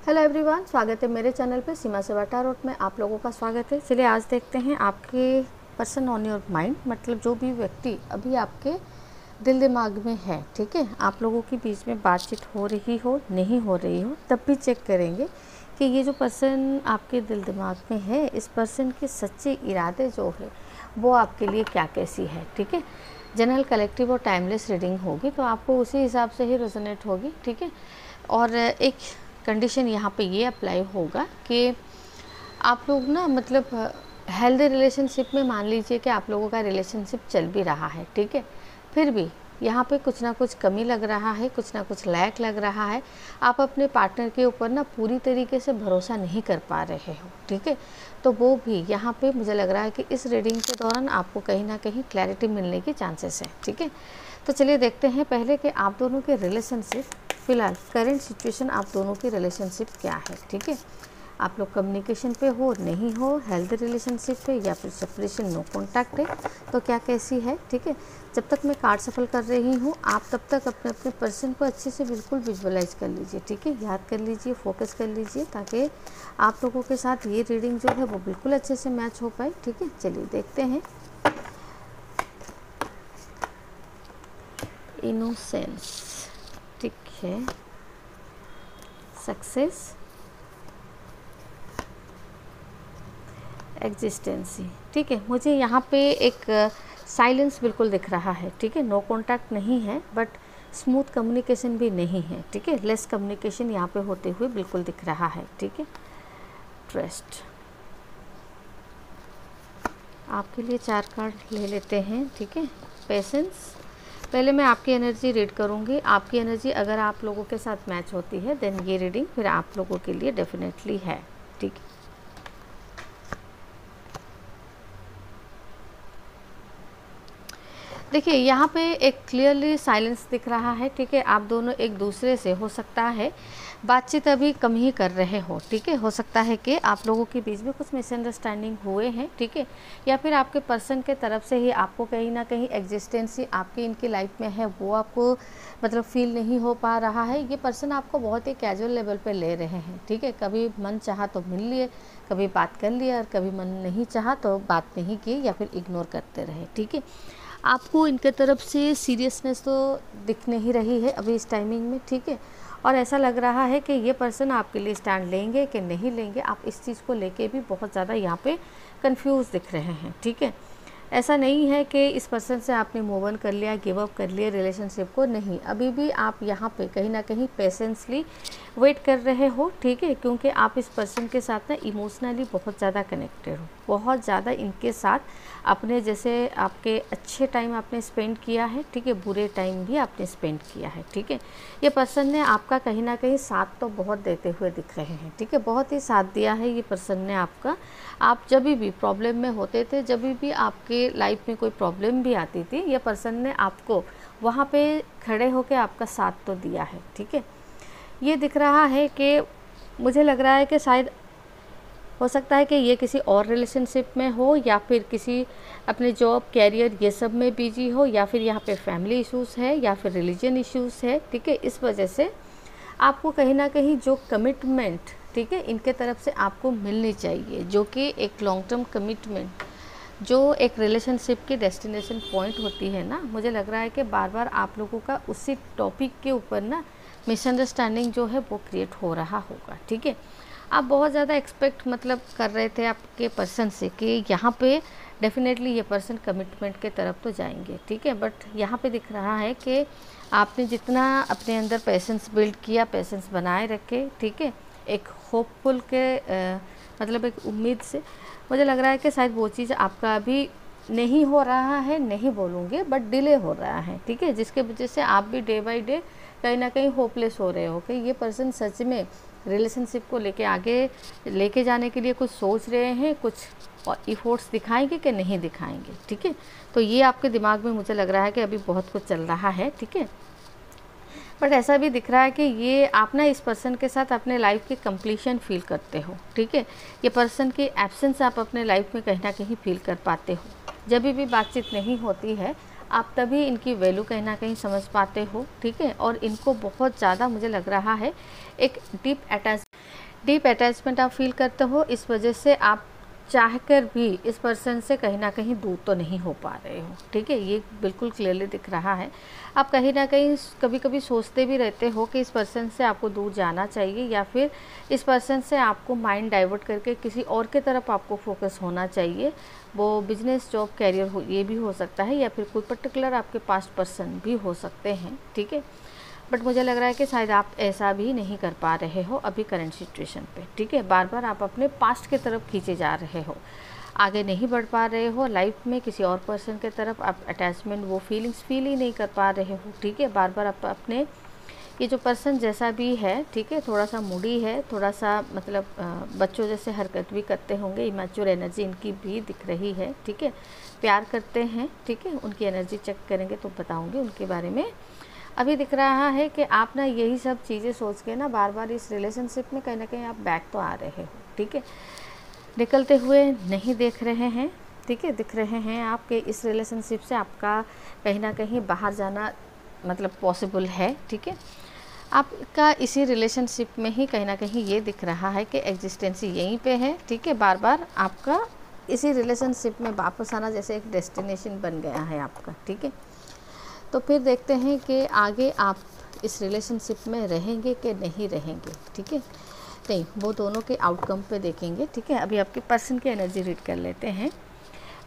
Hello everyone, स्वागत है मेरे चैनल पे सीमा से टारोट में आप लोगों का स्वागत है। चलिए आज देखते हैं आपके पर्सन ऑन योर माइंड, मतलब जो भी व्यक्ति अभी आपके दिल दिमाग में है, ठीक है। आप लोगों के बीच में बातचीत हो रही हो नहीं हो रही हो, तब भी चेक करेंगे कि ये जो पर्सन आपके दिल दिमाग में है, इस पर्सन के सच्चे इरादे जो है वो आपके लिए क्या कैसी है, ठीक है। जनरल, कलेक्टिव और टाइमलेस रीडिंग होगी, तो आपको उसी हिसाब से ही रेजोनेट होगी, ठीक है। और एक कंडीशन यहाँ पे ये अप्लाई होगा कि आप लोग ना, मतलब हेल्दी रिलेशनशिप में मान लीजिए कि आप लोगों का रिलेशनशिप चल भी रहा है, ठीक है, फिर भी यहाँ पे कुछ ना कुछ कमी लग रहा है, कुछ ना कुछ लैक लग रहा है। आप अपने पार्टनर के ऊपर ना पूरी तरीके से भरोसा नहीं कर पा रहे हो, ठीक है। तो वो भी यहाँ पे मुझे लग रहा है कि इस रीडिंग के दौरान आपको कहीं ना कहीं क्लैरिटी मिलने की चांसेस है, ठीक है। तो चलिए देखते हैं पहले कि आप दोनों के रिलेशनशिप, फिलहाल करंट सिचुएशन आप दोनों की रिलेशनशिप क्या है, ठीक है। आप लोग कम्युनिकेशन पे हो नहीं हो, हेल्दी रिलेशनशिप पे, या फिर सेपरेशन, नो कॉन्टैक्ट है, तो क्या कैसी है, ठीक है। जब तक मैं कार्ड सफल कर रही हूँ, आप तब तक अपने अपने पर्सन को अच्छे से बिल्कुल विजुअलाइज कर लीजिए, ठीक है। याद कर लीजिए, फोकस कर लीजिए, ताकि आप लोगों के साथ ये रीडिंग जो है वो बिल्कुल अच्छे से मैच हो पाए, ठीक है। चलिए देखते हैं। इनोसेंस, ठीक है। सक्सेस, एग्जिस्टेंसी, ठीक है। मुझे यहाँ पे एक साइलेंस बिल्कुल दिख रहा है, ठीक है। नो कॉन्टैक्ट नहीं है, बट स्मूथ कम्युनिकेशन भी नहीं है, ठीक है। लेस कम्युनिकेशन यहाँ पे होते हुए बिल्कुल दिख रहा है, ठीक है। ट्रस्ट, आपके लिए 4 कार्ड ले लेते हैं, ठीक है। पेशेंस, पहले मैं आपकी एनर्जी रीड करूँगी। आपकी एनर्जी अगर आप लोगों के साथ मैच होती है, देन ये रीडिंग फिर आप लोगों के लिए डेफिनेटली है, ठीक है। देखिए यहाँ पे एक क्लियरली साइलेंस दिख रहा है, ठीक है। आप दोनों एक दूसरे से, हो सकता है बातचीत अभी कम ही कर रहे हो, ठीक है। हो सकता है कि आप लोगों के बीच में कुछ मिसअंडरस्टैंडिंग हुए हैं, ठीक है। या फिर आपके पर्सन के तरफ से ही आपको कहीं ना कहीं एग्जिस्टेंसी आपकी इनकी लाइफ में है, वो आपको मतलब फील नहीं हो पा रहा है। ये पर्सन आपको बहुत ही कैजुअल लेवल पे ले रहे हैं, ठीक है। कभी मन चाहा तो मिल लिए, कभी बात कर लिया, और कभी मन नहीं चाहा तो बात नहीं की, या फिर इग्नोर करते रहे, ठीक है। आपको इनके तरफ से सीरियसनेस तो दिख नहीं रही है अभी इस टाइमिंग में, ठीक है। और ऐसा लग रहा है कि ये पर्सन आपके लिए स्टैंड लेंगे कि नहीं लेंगे, आप इस चीज़ को लेके भी बहुत ज़्यादा यहाँ पे कंफ्यूज दिख रहे हैं, ठीक है। ऐसा नहीं है कि इस पर्सन से आपने मूव ऑन कर लिया, गिव अप कर लिया रिलेशनशिप को, नहीं, अभी भी आप यहाँ पे कहीं ना कहीं पेशेंसली वेट कर रहे हो, ठीक है। क्योंकि आप इस पर्सन के साथ ना इमोशनली बहुत ज़्यादा कनेक्टेड हो, बहुत ज़्यादा इनके साथ अपने, जैसे आपके अच्छे टाइम आपने स्पेंड किया है, ठीक है, बुरे टाइम भी आपने स्पेंड किया है, ठीक है। ये पर्सन ने आपका कहीं ना कहीं साथ तो बहुत देते हुए दिख रहे हैं, ठीक है। बहुत ही साथ दिया है ये पर्सन ने आपका। आप जब भी प्रॉब्लम में होते थे, जब भी आपके लाइफ में कोई प्रॉब्लम भी आती थी, ये पर्सन ने आपको वहाँ पे खड़े होकर आपका साथ तो दिया है, ठीक है। ये दिख रहा है कि मुझे लग रहा है कि शायद हो सकता है कि ये किसी और रिलेशनशिप में हो, या फिर किसी अपने जॉब, कैरियर, ये सब में बिजी हो, या फिर यहाँ पे फैमिली इश्यूज़ है, या फिर रिलीजन इश्यूज़ है, ठीक है। इस वजह से आपको कहीं ना कहीं जो कमिटमेंट, ठीक है, इनके तरफ से आपको मिलनी चाहिए, जो कि एक लॉन्ग टर्म कमिटमेंट, जो एक रिलेशनशिप की डेस्टिनेशन पॉइंट होती है ना, मुझे लग रहा है कि बार बार आप लोगों का उसी टॉपिक के ऊपर ना मिसअंडरस्टैंडिंग जो है वो क्रिएट हो रहा होगा, ठीक है। आप बहुत ज़्यादा एक्सपेक्ट मतलब कर रहे थे आपके पर्सन से कि यहाँ पे डेफिनेटली ये पर्सन कमिटमेंट के तरफ तो जाएंगे, ठीक है। बट यहाँ पे दिख रहा है कि आपने जितना अपने अंदर पेशेंस बिल्ड किया, पेशेंस बनाए रखे, ठीक है, एक होपफुल के मतलब एक उम्मीद से, मुझे लग रहा है कि शायद वो चीज़ आपका अभी नहीं हो रहा है, नहीं बोलूँगे, बट डिले हो रहा है, ठीक है। जिसके वजह से आप भी डे बाय डे कहीं ना कहीं होपलेस हो रहे हो कि ये पर्सन सच में रिलेशनशिप को लेके आगे लेके जाने के लिए कुछ सोच रहे हैं, कुछ इफोर्ट्स दिखाएंगे कि नहीं दिखाएंगे, ठीक है। तो ये आपके दिमाग में मुझे लग रहा है कि अभी बहुत कुछ चल रहा है, ठीक है। बट ऐसा भी दिख रहा है कि ये आप ना इस पर्सन के साथ अपने लाइफ की कंप्लीशन फील करते हो, ठीक है। ये पर्सन की एब्सेंस आप अपने लाइफ में कहीं ना कहीं फील कर पाते हो। जब भी बातचीत नहीं होती है, आप तभी इनकी वैल्यू कहीं ना कहीं समझ पाते हो, ठीक है। और इनको बहुत ज़्यादा मुझे लग रहा है एक डीप अटैचमेंट आप फील करते हो, इस वजह से आप चाहकर भी इस पर्सन से कहीं ना कहीं दूर तो नहीं हो पा रहे हो, ठीक है। ये बिल्कुल क्लियरली दिख रहा है। आप कहीं ना कहीं कभी कभी सोचते भी रहते हो कि इस पर्सन से आपको दूर जाना चाहिए, या फिर इस पर्सन से आपको माइंड डाइवर्ट करके किसी और के तरफ आपको फोकस होना चाहिए। वो बिजनेस, जॉब, कैरियर हो, ये भी हो सकता है, या फिर कोई पर्टिकुलर आपके पास्ट पर्सन भी हो सकते हैं, ठीक है। बट मुझे लग रहा है कि शायद आप ऐसा भी नहीं कर पा रहे हो अभी करंट सिचुएशन पे, ठीक है। बार बार आप अपने पास्ट की तरफ खींचे जा रहे हो, आगे नहीं बढ़ पा रहे हो लाइफ में, किसी और पर्सन के तरफ आप अटैचमेंट, वो फीलिंग्स फील ही नहीं कर पा रहे हो, ठीक है। बार बार आप अपने ये जो पर्सन जैसा भी है, ठीक है, थोड़ा सा मूडी है, थोड़ा सा मतलब बच्चों जैसे हरकत भी करते होंगे, इमैच्योर एनर्जी इनकी भी दिख रही है, ठीक है। प्यार करते हैं, ठीक है। उनकी एनर्जी चेक करेंगे तो बताऊँगी उनके बारे में। अभी दिख रहा है कि आप ना यही सब चीज़ें सोच के ना बार बार इस रिलेशनशिप में कहीं ना कहीं आप बैक तो आ रहे हो, ठीक है। निकलते हुए नहीं देख रहे हैं, ठीक है। दिख रहे हैं आपके इस रिलेशनशिप से आपका कहीं ना कहीं बाहर जाना मतलब पॉसिबल है, ठीक है। आपका इसी रिलेशनशिप में ही कहीं ना कहीं ये दिख रहा है कि एग्जिस्टेंसी यहीं पे है, ठीक है। बार बार आपका इसी रिलेशनशिप में वापस आना जैसे एक डेस्टिनेशन बन गया है आपका, ठीक है। तो फिर देखते हैं कि आगे आप इस रिलेशनशिप में रहेंगे कि नहीं रहेंगे, ठीक है। नहीं, वो दोनों के आउटकम पे देखेंगे, ठीक है। अभी आपके पर्सन की एनर्जी रीड कर लेते हैं।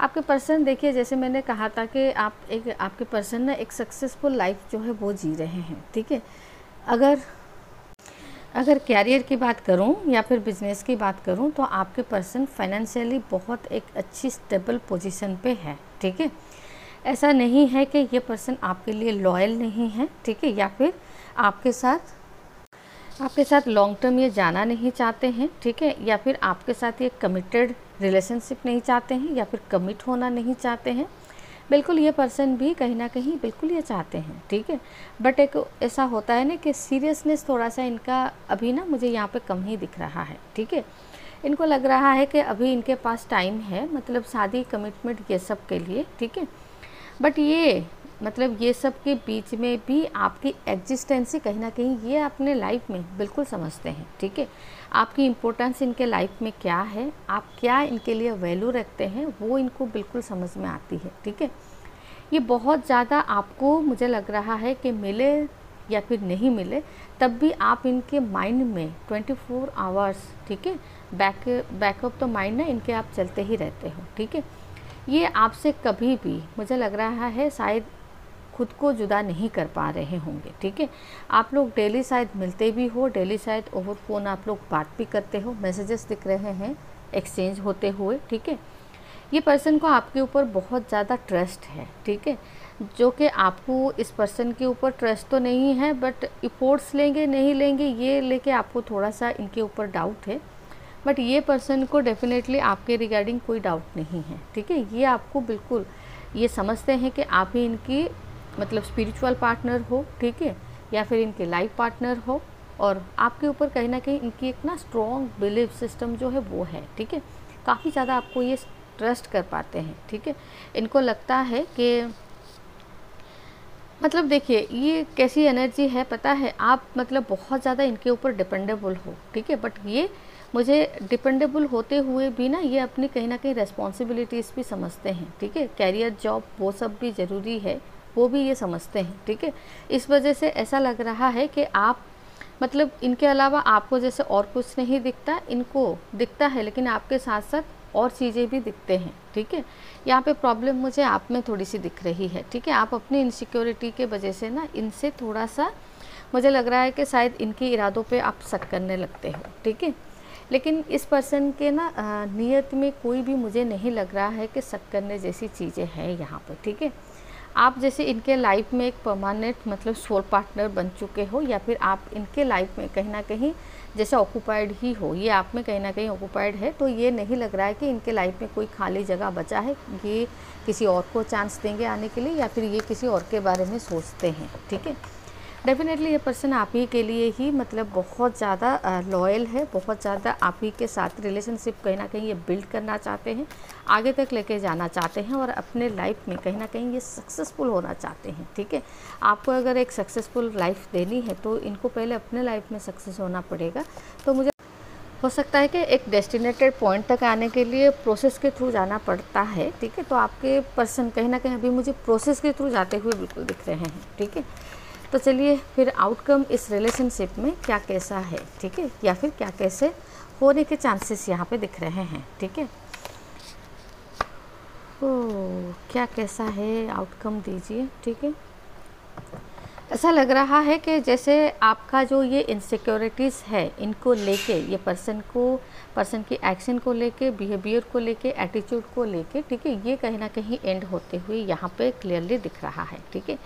आपके पर्सन देखिए, जैसे मैंने कहा था कि आपके पर्सन ना एक सक्सेसफुल लाइफ जो है वो जी रहे हैं, ठीक है। अगर कैरियर की बात करूं या फिर बिजनेस की बात करूं तो आपके पर्सन फाइनेंशियली बहुत एक अच्छी स्टेबल पोजीशन पे है, ठीक है। ऐसा नहीं है कि ये पर्सन आपके लिए लॉयल नहीं है, ठीक है, या फिर आपके साथ लॉन्ग टर्म ये जाना नहीं चाहते हैं, ठीक है, या फिर आपके साथ ये कमिटेड रिलेशनशिप नहीं चाहते हैं, या फिर कमिट होना नहीं चाहते हैं। बिल्कुल ये पर्सन भी कहीं ना कहीं बिल्कुल ये चाहते हैं, ठीक है। बट एक ऐसा होता है ना कि सीरियसनेस थोड़ा सा इनका अभी ना मुझे यहाँ पे कम ही दिख रहा है, ठीक है। इनको लग रहा है कि अभी इनके पास टाइम है, मतलब शादी, कमिटमेंट, ये सब के लिए, ठीक है। बट ये मतलब ये सब के बीच में भी आपकी एग्जिस्टेंसी कहीं ना कहीं ये अपने लाइफ में बिल्कुल समझते हैं, ठीक है। आपकी इम्पोर्टेंस इनके लाइफ में क्या है, आप क्या इनके लिए वैल्यू रखते हैं, वो इनको बिल्कुल समझ में आती है, ठीक है। ये बहुत ज़्यादा आपको मुझे लग रहा है कि मिले या फिर नहीं मिले तब भी आप इनके माइंड में 24 आवर्स, ठीक है, बैक ऑफ द माइंड ना इनके आप चलते ही रहते हो, ठीक है। ये आपसे कभी भी मुझे लग रहा है शायद खुद को जुदा नहीं कर पा रहे होंगे, ठीक है। आप लोग डेली शायद मिलते भी हो, डेली शायद ओवर फोन आप लोग बात भी करते हो, मैसेजेस दिख रहे हैं एक्सचेंज होते हुए, ठीक है। ये पर्सन को आपके ऊपर बहुत ज़्यादा ट्रस्ट है, ठीक है, जो कि आपको इस पर्सन के ऊपर ट्रस्ट तो नहीं है, बट एफर्ट्स लेंगे नहीं लेंगे ये लेके आपको थोड़ा सा इनके ऊपर डाउट है। बट ये पर्सन को डेफिनेटली आपके रिगार्डिंग कोई डाउट नहीं है, ठीक है। ये आपको बिल्कुल ये समझते हैं कि आप ही इनकी मतलब स्पिरिचुअल पार्टनर हो, ठीक है, या फिर इनके लाइफ पार्टनर हो, और आपके ऊपर कहीं ना कहीं इनकी एक ना स्ट्रॉन्ग बिलीफ सिस्टम जो है वो है, ठीक है। काफ़ी ज़्यादा आपको ये ट्रस्ट कर पाते हैं, ठीक है। इनको लगता है कि मतलब देखिए ये कैसी एनर्जी है पता है, आप मतलब बहुत ज़्यादा इनके ऊपर डिपेंडेबल हो, ठीक है। बट ये मुझे डिपेंडेबल होते हुए भी ना ये अपनी कहीं ना कहीं रेस्पॉन्सिबिलिटीज़ भी समझते हैं, ठीक है। कैरियर, जॉब, वो सब भी ज़रूरी है, वो भी ये समझते हैं, ठीक है। इस वजह से ऐसा लग रहा है कि आप मतलब इनके अलावा आपको जैसे और कुछ नहीं दिखता, इनको दिखता है लेकिन आपके साथ साथ और चीज़ें भी दिखते हैं, ठीक है। यहाँ पे प्रॉब्लम मुझे आप में थोड़ी सी दिख रही है, ठीक है। आप अपनी इनसिक्योरिटी के वजह से ना इनसे थोड़ा सा मुझे लग रहा है कि शायद इनके इरादों पे आप शक करने लगते हो, ठीक है। लेकिन इस पर्सन के ना नीयत में कोई भी मुझे नहीं लग रहा है कि शक करने जैसी चीज़ें हैं यहाँ पर, ठीक है। आप जैसे इनके लाइफ में एक परमानेंट मतलब सोल पार्टनर बन चुके हो, या फिर आप इनके लाइफ में कहीं ना कहीं जैसे ऑक्यूपाइड ही हो, ये आप में कहीं ना कहीं ऑक्यूपाइड है, तो ये नहीं लग रहा है कि इनके लाइफ में कोई खाली जगह बचा है, ये किसी और को चांस देंगे आने के लिए, या फिर ये किसी और के बारे में सोचते हैं, ठीक है। डेफिनेटली ये पर्सन आप ही के लिए ही मतलब बहुत ज़्यादा लॉयल है, बहुत ज़्यादा आप ही के साथ रिलेशनशिप कहीं ना कहीं ये बिल्ड करना चाहते हैं, आगे तक लेके जाना चाहते हैं और अपने लाइफ में कहीं ना कहीं ये सक्सेसफुल होना चाहते हैं। ठीक है, आपको अगर एक सक्सेसफुल लाइफ देनी है तो इनको पहले अपने लाइफ में सक्सेस होना पड़ेगा। तो मुझे हो सकता है कि एक डेस्टिनेटेड पॉइंट तक आने के लिए प्रोसेस के थ्रू जाना पड़ता है। ठीक है, तो आपके पर्सन कहीं ना कहीं अभी मुझे प्रोसेस के थ्रू जाते हुए बिल्कुल दिख रहे हैं। ठीक है, तो चलिए फिर आउटकम इस रिलेशनशिप में क्या कैसा है, ठीक है, या फिर क्या कैसे होने के चांसेस यहाँ पे दिख रहे हैं। ठीक है, ओ क्या कैसा है आउटकम दीजिए। ठीक है, ऐसा लग रहा है कि जैसे आपका जो ये इनसिक्योरिटीज़ है इनको लेके, ये पर्सन की एक्शन को लेके, बिहेवियर को लेके, एटीट्यूड को लेके, ठीक है, ये कहीं ना कहीं एंड होते हुए यहाँ पे क्लियरली दिख रहा है। ठीक है,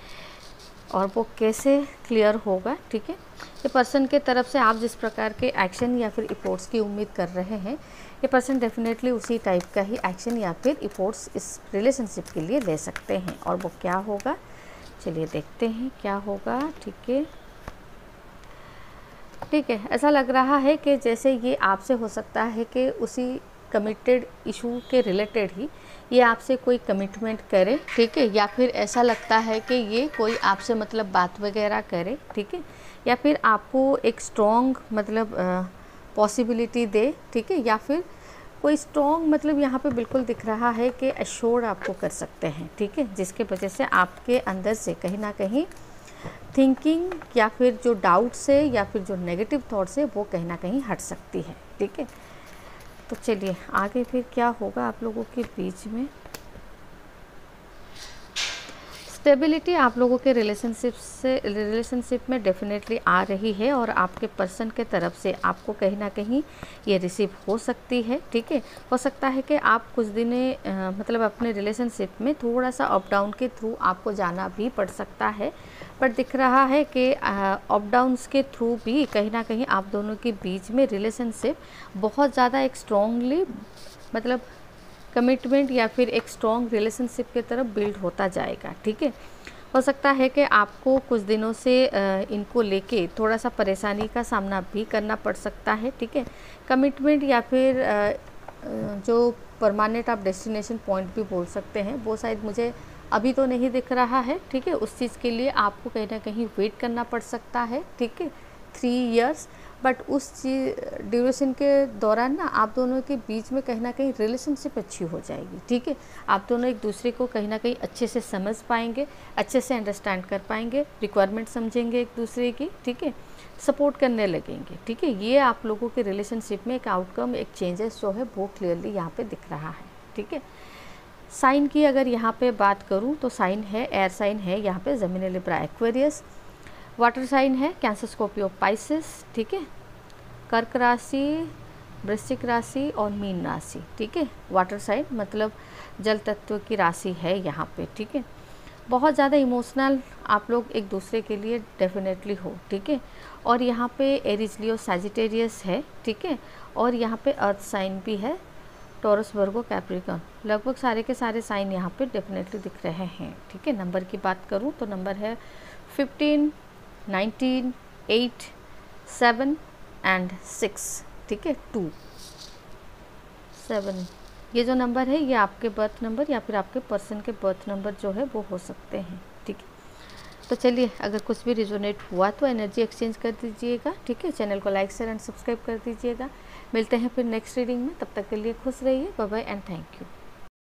और वो कैसे क्लियर होगा। ठीक है, ये पर्सन के तरफ से आप जिस प्रकार के एक्शन या फिर इफोर्ट्स की उम्मीद कर रहे हैं, ये पर्सन डेफिनेटली उसी टाइप का ही एक्शन या फिर इफोर्ट्स इस रिलेशनशिप के लिए ले सकते हैं। और वो क्या होगा, चलिए देखते हैं क्या होगा। ठीक है, ठीक है, ऐसा लग रहा है कि जैसे ये आपसे हो सकता है कि उसी कमिटेड इशू के रिलेटेड ही ये आपसे कोई कमिटमेंट करे। ठीक है, या फिर ऐसा लगता है कि ये कोई आपसे मतलब बात वगैरह करे। ठीक है, या फिर आपको एक स्ट्रॉन्ग मतलब पॉसिबिलिटी दे। ठीक है, या फिर कोई स्ट्रॉन्ग मतलब यहाँ पे बिल्कुल दिख रहा है कि एश्योर्ड आपको कर सकते हैं। ठीक है, जिसके वजह से आपके अंदर से कहीं ना कहीं थिंकिंग या फिर जो डाउट्स है या फिर जो नेगेटिव थॉट्स है वो कहीं ना कहीं हट सकती है। ठीक है, तो चलिए आगे फिर क्या होगा आप लोगों के बीच में। स्टेबिलिटी आप लोगों के रिलेशनशिप में डेफिनेटली आ रही है और आपके पर्सन के तरफ से आपको कहीं ना कहीं ये रिसीव हो सकती है। ठीक है, हो सकता है कि आप कुछ दिन मतलब अपने रिलेशनशिप में थोड़ा सा अप डाउन के थ्रू आपको जाना भी पड़ सकता है, पर दिख रहा है कि अप डाउन्स के थ्रू भी कहीं ना कहीं आप दोनों के बीच में रिलेशनशिप बहुत ज़्यादा एक स्ट्रॉन्गली मतलब कमिटमेंट या फिर एक स्ट्रॉन्ग रिलेशनशिप की तरफ बिल्ड होता जाएगा। ठीक है, हो सकता है कि आपको कुछ दिनों से इनको लेके थोड़ा सा परेशानी का सामना भी करना पड़ सकता है। ठीक है, कमिटमेंट या फिर जो परमानेंट आप डेस्टिनेशन पॉइंट भी बोल सकते हैं वो शायद मुझे अभी तो नहीं दिख रहा है। ठीक है, उस चीज़ के लिए आपको कहीं ना कहीं वेट करना पड़ सकता है। ठीक है, 3 इयर्स, बट उस ड्यूरेशन के दौरान ना आप दोनों के बीच में कहीं ना कहीं रिलेशनशिप अच्छी हो जाएगी। ठीक है, आप दोनों एक दूसरे को कहीं ना कहीं अच्छे से समझ पाएंगे, अच्छे से अंडरस्टैंड कर पाएंगे, रिक्वायरमेंट समझेंगे एक दूसरे की। ठीक है, सपोर्ट करने लगेंगे। ठीक है, ये आप लोगों के रिलेशनशिप में एक आउटकम, एक चेंजेस जो है वो क्लियरली यहाँ पे दिख रहा है। ठीक है, साइन की अगर यहाँ पे बात करूँ तो साइन है, एयर साइन है यहाँ पे Gemini Libra Aquarius, water sign है कैंसर स्कॉर्पियो पाइसेस। ठीक है, कर्क राशि, वृश्चिक राशि और मीन राशि। ठीक है, वाटर साइन मतलब जल तत्व की राशि है यहाँ पे। ठीक है, बहुत ज़्यादा इमोशनल आप लोग एक दूसरे के लिए डेफिनेटली हो। ठीक है, और यहाँ पे एरीज लियो सैजिटेरियस है। ठीक है, और यहाँ पे अर्थ साइन भी है, टॉरस वर्गो कैप्रिकॉर्न, लगभग सारे के सारे साइन यहाँ पे डेफिनेटली दिख रहे हैं। ठीक है, नंबर की बात करूँ तो नंबर है 15, 19, 8, 7 एंड 6। ठीक है, 2, 7, ये जो नंबर है ये आपके बर्थ नंबर या फिर आपके पर्सन के बर्थ नंबर जो है वो हो सकते हैं। ठीक है, तो चलिए अगर कुछ भी रिजोनेट हुआ तो एनर्जी एक्सचेंज कर दीजिएगा। ठीक है, चैनल को लाइक शेयर एंड सब्सक्राइब कर दीजिएगा। मिलते हैं फिर नेक्स्ट रीडिंग में, तब तक के लिए खुश रहिए। Bye bye and thank you.